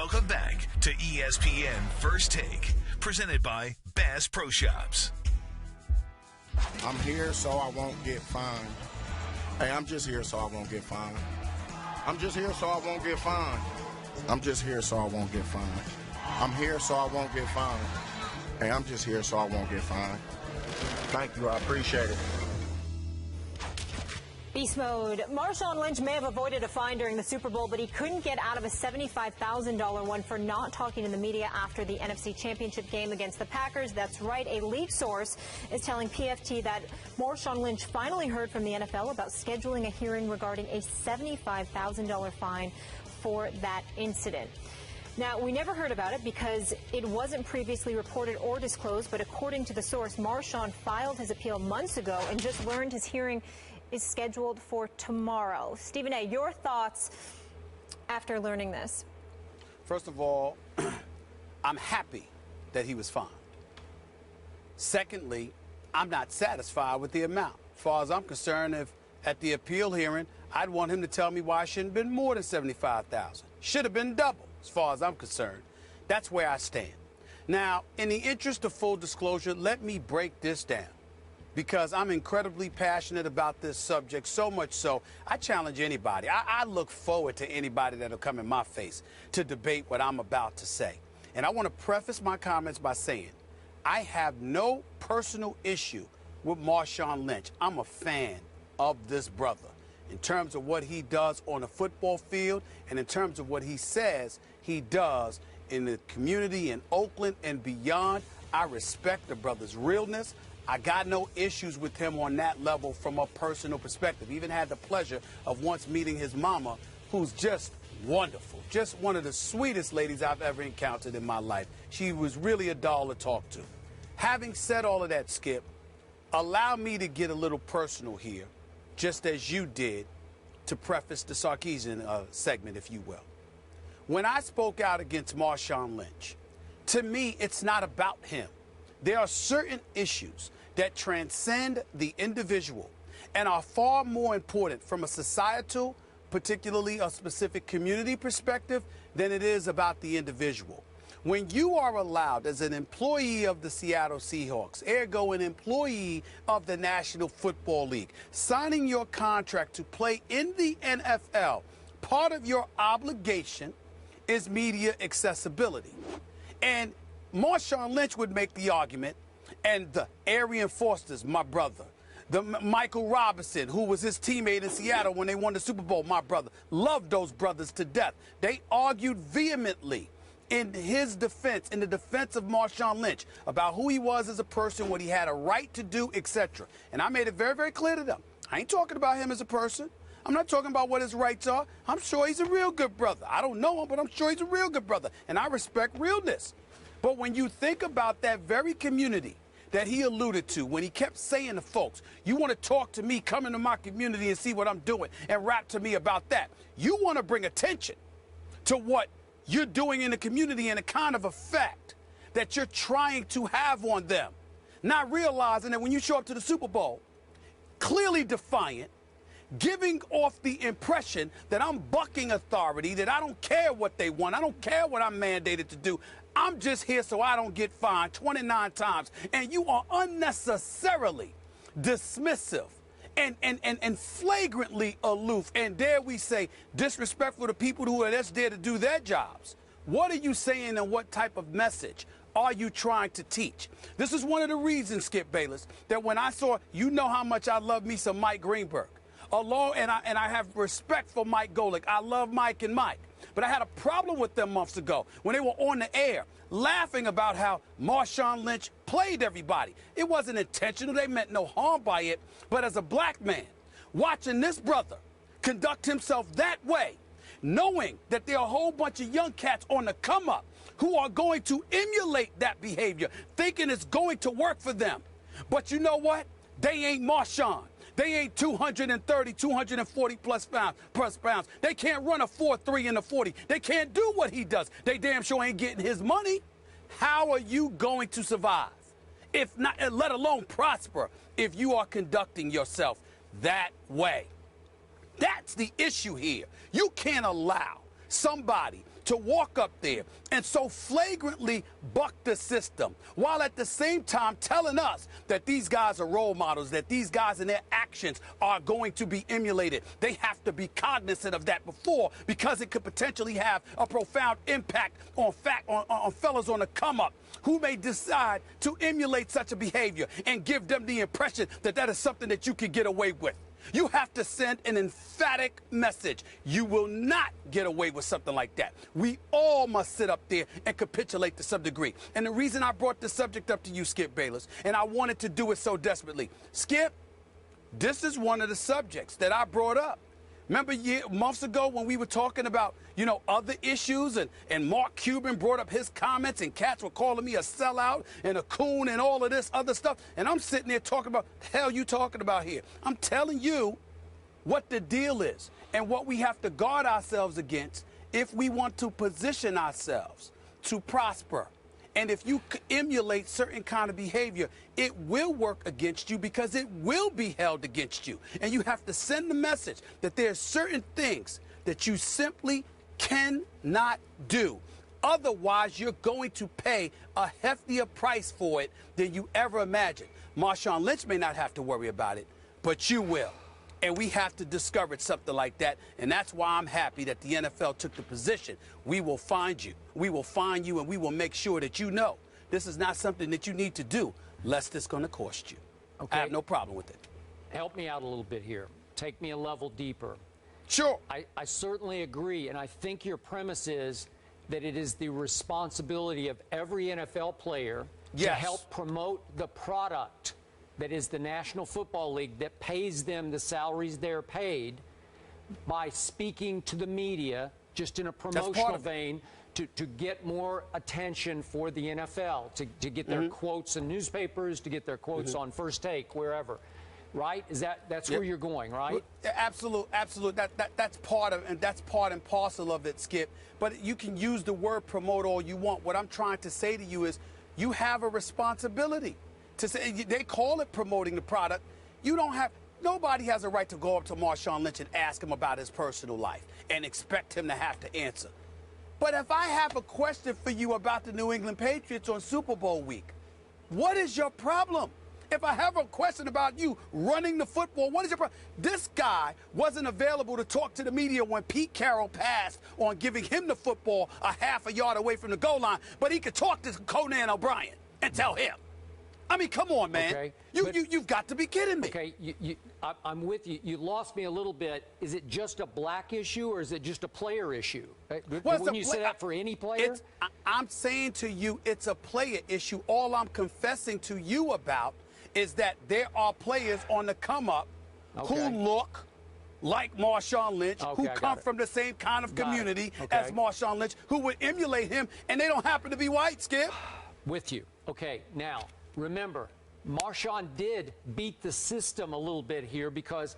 Welcome back to ESPN First Take, presented by Bass Pro Shops. I'm here so I won't get fined. Hey, I'm just here so I won't get fined. I'm just here so I won't get fined. I'm just here so I won't get fined. I'm here so I won't get fined. Hey, I'm just here so I won't get fined. Thank you, I appreciate it. Beast mode. Marshawn Lynch may have avoided a fine during the Super Bowl, but he couldn't get out of a $75,000 one for not talking to the media after the NFC Championship game against the Packers. That's right. A leak source is telling PFT that Marshawn Lynch finally heard from the NFL about scheduling a hearing regarding a $75,000 fine for that incident. Now, we never heard about it because it wasn't previously reported or disclosed, but according to the source, Marshawn filed his appeal months ago and just learned his hearing is scheduled for tomorrow. Stephen A., your thoughts after learning this? First of all, I'm happy that he was fined. Secondly, I'm not satisfied with the amount. As far as I'm concerned, if at the appeal hearing, I'd want him to tell me why it shouldn't have been more than $75,000. Should have been double, as far as I'm concerned. That's where I stand. Now, in the interest of full disclosure, let me break this down, because I'm incredibly passionate about this subject, so much so I challenge anybody. I look forward to anybody that'll come in my face to debate what I'm about to say. And I want to preface my comments by saying I have no personal issue with Marshawn Lynch. I'm a fan of this brother in terms of what he does on the football field and in terms of what he says he does in the community in Oakland and beyond. I respect the brother's realness. I got no issues with him on that level from a personal perspective. Even had the pleasure of once meeting his mama, who's just wonderful. Just one of the sweetest ladies I've ever encountered in my life. She was really a doll to talk to. Having said all of that, Skip, allow me to get a little personal here, just as you did, to preface the Sarkeesian segment, if you will. When I spoke out against Marshawn Lynch, to me, it's not about him. There are certain issues that transcend the individual and are far more important from a societal, particularly a specific community perspective, than it is about the individual. When you are allowed as an employee of the Seattle Seahawks, ergo an employee of the National Football League, signing your contract to play in the NFL, part of your obligation is media accessibility. And Marshawn Lynch would make the argument, and the Arian Foster's, my brother, the Michael Robinson, who was his teammate in Seattle when they won the Super Bowl, my brother, loved those brothers to death. They argued vehemently in his defense, in the defense of Marshawn Lynch, about who he was as a person, what he had a right to do, etc. And I made it very, very clear to them. I ain't talking about him as a person. I'm not talking about what his rights are. I'm sure he's a real good brother. I don't know him, but I'm sure he's a real good brother, and I respect realness. But when you think about that very community that he alluded to, when he kept saying to folks, you want to talk to me, come into my community and see what I'm doing, and rap to me about that. You want to bring attention to what you're doing in the community and the kind of effect that you're trying to have on them. Not realizing that when you show up to the Super Bowl, clearly defiant, giving off the impression that I'm bucking authority, that I don't care what they want, I don't care what I'm mandated to do. I'm just here so I don't get fined 29 times. And you are unnecessarily dismissive and flagrantly aloof. And dare we say disrespectful to people who are just there to do their jobs. What are you saying and what type of message are you trying to teach? This is one of the reasons, Skip Bayless, that when I saw, you know how much I love me some Mike Greenberg. And I have respect for Mike Golick. I love Mike and Mike. But I had a problem with them months ago when they were on the air laughing about how Marshawn Lynch played everybody. It wasn't intentional. They meant no harm by it. But as a black man, watching this brother conduct himself that way, knowing that there are a whole bunch of young cats on the come up who are going to emulate that behavior, thinking it's going to work for them. But you know what? They ain't Marshawn. They ain't 230, 240 plus pounds. They can't run a 4.3 in the 40. They can't do what he does. They damn sure ain't getting his money. How are you going to survive? If not, let alone prosper, if you are conducting yourself that way? That's the issue here. You can't allow somebody to walk up there and so flagrantly buck the system, while at the same time telling us that these guys are role models, that these guys and their actions are going to be emulated. They have to be cognizant of that before, because it could potentially have a profound impact on fellas on the come up who may decide to emulate such a behavior and give them the impression that that is something that you can get away with. You have to send an emphatic message. You will not get away with something like that. We all must sit up there and capitulate to some degree. And the reason I brought this subject up to you, Skip Bayless, and I wanted to do it so desperately, Skip, this is one of the subjects that I brought up. Remember months ago when we were talking about, other issues, and Mark Cuban brought up his comments and cats were calling me a sellout and a coon and all of this other stuff. And I'm sitting there talking about, the hell you talking about here? I'm telling you what the deal is and what we have to guard ourselves against if we want to position ourselves to prosper. And if you emulate certain kind of behavior, it will work against you, because it will be held against you. And you have to send the message that there are certain things that you simply cannot do. Otherwise, you're going to pay a heftier price for it than you ever imagined. Marshawn Lynch may not have to worry about it, but you will. And we have to discourage something like that. And that's why I'm happy that the NFL took the position. We will find you. We will find you, and we will make sure that you know this is not something that you need to do, lest it's going to cost you. Okay. I have no problem with it. Help me out a little bit here. Take me a level deeper. Sure. I certainly agree, and I think your premise is that it is the responsibility of every NFL player to help promote the product that is the National Football League, that pays them the salaries they're paid, by speaking to the media just in a promotional vein to get more attention for the NFL, to get their quotes in newspapers, to get their quotes on First Take, wherever. Right? That's where you're going, right? Absolute. That's part and parcel of it, Skip. But you can use the word promote all you want. What I'm trying to say to you is you have a responsibility to say. They call it promoting the product. Nobody has a right to go up to Marshawn Lynch and ask him about his personal life and expect him to have to answer. But if I have a question for you about the New England Patriots on Super Bowl week, what is your problem? If I have a question about you running the football, what is your problem? This guy wasn't available to talk to the media when Pete Carroll passed on giving him the football a half a yard away from the goal line, but he could talk to Conan O'Brien and tell him. I mean, come on, man. Okay, you've got to be kidding me. Okay, I'm with you. You lost me a little bit. Is it just a black issue, or is it just a player issue? Wouldn't you say that for any player? I'm saying to you it's a player issue. All I'm confessing to you about is that there are players on the come up who look like Marshawn Lynch, who come from the same kind of community as Marshawn Lynch, who would emulate him, and they don't happen to be white, Skip. With you. Okay, now, remember, Marshawn did beat the system a little bit here, because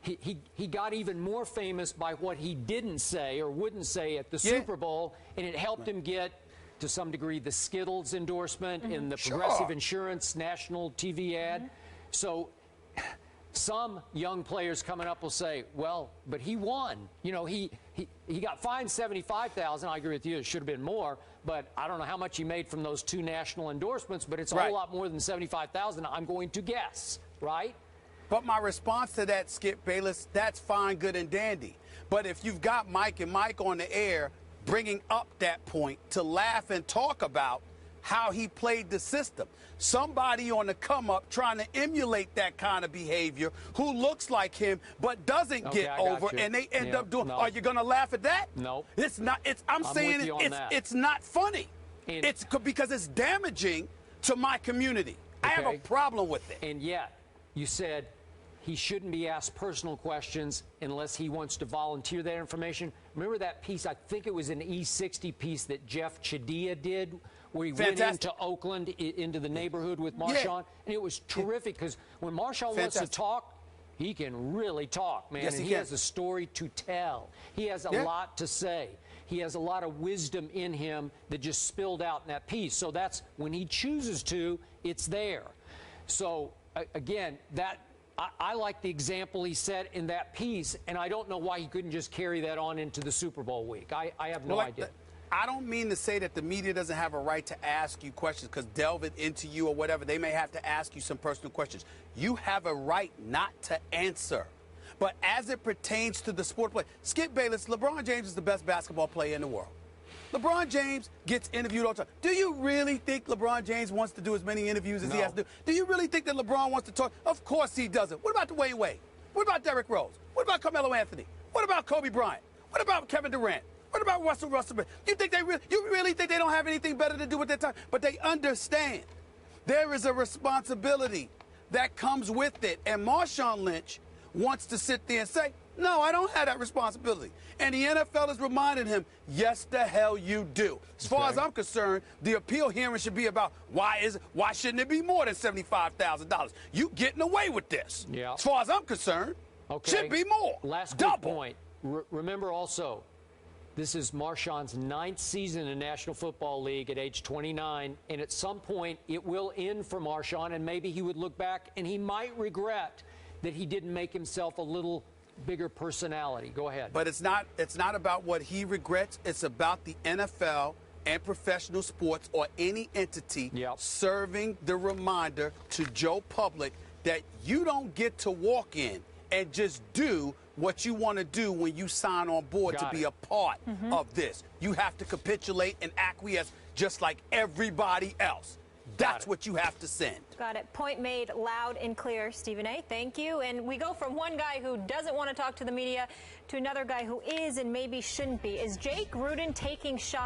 he got even more famous by what he didn't say or wouldn't say at the Super Bowl, and it helped him get, to some degree, the Skittles endorsement in the Progressive Insurance national TV ad. So some young players coming up will say, well, but he won. He got fined $75,000. I agree with you, it should have been more, but I don't know how much he made from those 2 national endorsements, but it's a whole lot more than $75,000, I'm going to guess, right? But my response to that, Skip Bayless, that's fine, good, and dandy. But if you've got Mike and Mike on the air bringing up that point to laugh and talk about how he played the system, somebody on the come up trying to emulate that kind of behavior who looks like him but doesn't get over, and they end up doing. Are you going to laugh at that? No. It's not. I'm saying it's not funny. It's because it's damaging to my community. I have a problem with it. And yet, you said he shouldn't be asked personal questions unless he wants to volunteer that information. Remember that piece? I think it was an E60 piece that Jeff Chadia did, where he went into Oakland, into the neighborhood with Marshawn. And it was terrific, because when Marshawn wants to talk, he can really talk, man. Yes, and he has a story to tell. He has a lot to say. He has a lot of wisdom in him that just spilled out in that piece. So that's when he chooses to, it's there. So, again, that I like the example he set in that piece, and I don't know why he couldn't just carry that on into the Super Bowl week. I have no idea. I don't mean to say that the media doesn't have a right to ask you questions, because delving into you or whatever, they may have to ask you some personal questions. You have a right not to answer. But as it pertains to the sport play, Skip Bayless, LeBron James is the best basketball player in the world. LeBron James gets interviewed all the time. Do you really think LeBron James wants to do as many interviews as he has to do? Do you really think that LeBron wants to talk? Of course he doesn't. What about Dwayne Wade? What about Derrick Rose? What about Carmelo Anthony? What about Kobe Bryant? What about Kevin Durant? What about Russell Westbrook? You really think they don't have anything better to do with their time? But they understand there is a responsibility that comes with it. And Marshawn Lynch wants to sit there and say, no, I don't have that responsibility. And the NFL is reminding him, yes, the hell you do. As far as I'm concerned, the appeal hearing should be about why shouldn't it be more than $75,000? You getting away with this. Yeah. As far as I'm concerned, should be more. Last double. Point. Remember also, this is Marshawn's 9th season in the National Football League at age 29, and at some point it will end for Marshawn, and maybe he would look back and he might regret that he didn't make himself a little bigger personality. Go ahead. But it's not about what he regrets. It's about the NFL and professional sports or any entity serving the reminder to Joe Public that you don't get to walk in and just do what you want to do when you sign on board to be a part of this. You have to capitulate and acquiesce just like everybody else. That's what you have to send. Got it. Point made loud and clear, Stephen A. Thank you. And we go from one guy who doesn't want to talk to the media to another guy who is and maybe shouldn't be. Is Jake Gruden taking shots